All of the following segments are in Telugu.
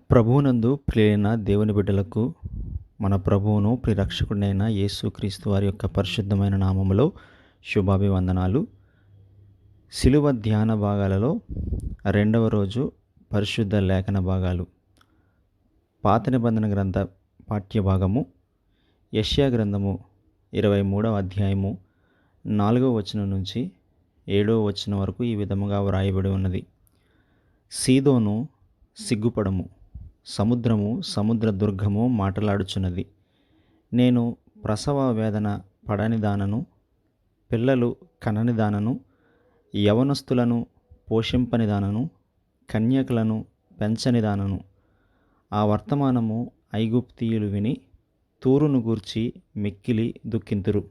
ప్రభువునందు ప్రియైన దేవుని బిడ్డలకు మన ప్రభువును ప్రియరక్షకుడైన యేసుక్రీస్తు వారి యొక్క పరిశుద్ధమైన నామములో శుభాభివందనాలు. శిలువ ధ్యాన భాగాలలో రెండవ రోజు పరిశుద్ధ లేఖన భాగాలు. పాత నిబంధన గ్రంథ పాఠ్య భాగము యెషయా గ్రంథము 23వ అధ్యాయము 4వ వచనం నుంచి 7వ వచనం వరకు ఈ విధముగా వ్రాయబడి ఉన్నది. సీదోను సిగ్గుపడము, సముద్రము సముద్ర దుర్గము మాటలాడుచున్నది. నేను ప్రసవ వేదన పడని దానను, పిల్లలు కనని దానను, యవనస్తులను పోషింపని దానను, కన్యకలను పెంచని దానను. ఆ వర్తమానము ఐగుప్తీయులు విని తూరును గూర్చి మిక్కిలి దుఃఖింతురు.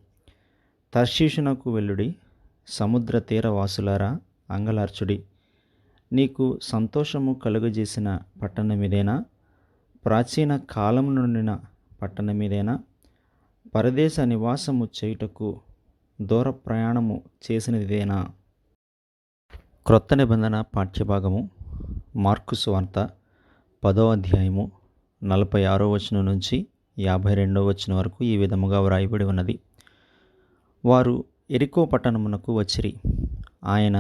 తర్షీషునకు వెళ్ళుడి, సముద్ర తీరవాసులారా అంగలార్చుడి. నీకు సంతోషము కలుగజేసిన పట్టణమిదేనా? ప్రాచీన కాలం నుండిన పట్టణమిదేనా? పరదేశ నివాసము చేయుటకు దూర ప్రయాణము చేసినదిదేనా? క్రొత్త నిబంధన పాఠ్యభాగము మార్కు సువార్త 10వ అధ్యాయము 46వ వచనం నుంచి 52వ వచనం వరకు ఈ విధముగా వ్రాయబడి ఉన్నది. వారు యెరికో పట్టణమునకు వచ్చిరి. ఆయన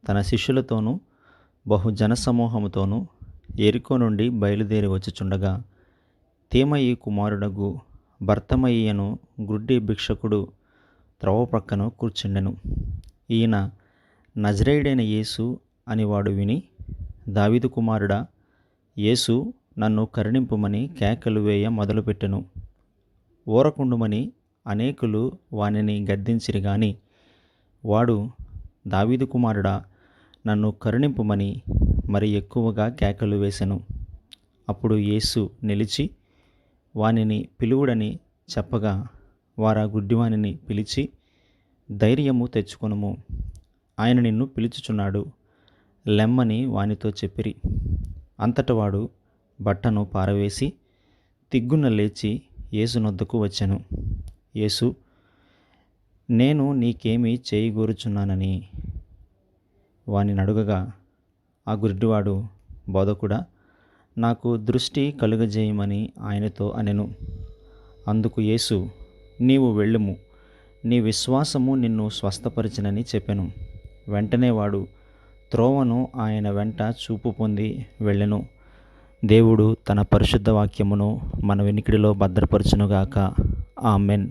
తన శిష్యులతోనూ బహుజన సమూహముతోనూ యెరికో నుండి బయలుదేరి వచ్చుచుండగా, తీమయి కుమారుడగు బర్తమయి అను గుడ్డి భిక్షకుడు త్రోవ ప్రక్కన కూర్చుండెను. ఈయన నజరేయుడైన యేసు అని వాడు విని, దావీదు కుమారుడా, యేసు, నన్ను కరుణింపుమని కేకలు వేయ మొదలుపెట్టెను. ఊరకుండుమని అనేకులు వానిని గద్దించిరి గాని వాడు, దావీదు కుమారుడా, నన్ను కరుణింపుమని మరి ఎక్కువగా కేకలు వేసెను. అప్పుడు యేసు నిలిచి వానిని పిలువుడని చెప్పగా, వారా గుడ్డివానిని పిలిచి, ధైర్యము తెచ్చుకొనుము, ఆయన నిన్ను పిలుచుచున్నాడు, లెమ్మని వానితో చెప్పిరి. అంతట వాడు బట్టను పారవేసి తిగ్గున లేచి యేసు నొద్దకు వచ్చెను. యేసు, నేను నీకేమి చేయగోరుచున్నానని వానిని అడుగగా, ఆ గుడ్డివాడు, బోధకుడా, నాకు దృష్టి కలుగజేయమని ఆయనతో అనెను. అందుకు యేసు, నీవు వెళ్ళుము, నీ విశ్వాసము నిన్ను స్వస్థపరిచినని చెప్పెను. వెంటనే వాడు త్రోవను ఆయన వెంట చూపు పొంది వెళ్ళెను. దేవుడు తన పరిశుద్ధ వాక్యమును మన వినికిడిలో భద్రపరచునుగాక. ఆమెన్.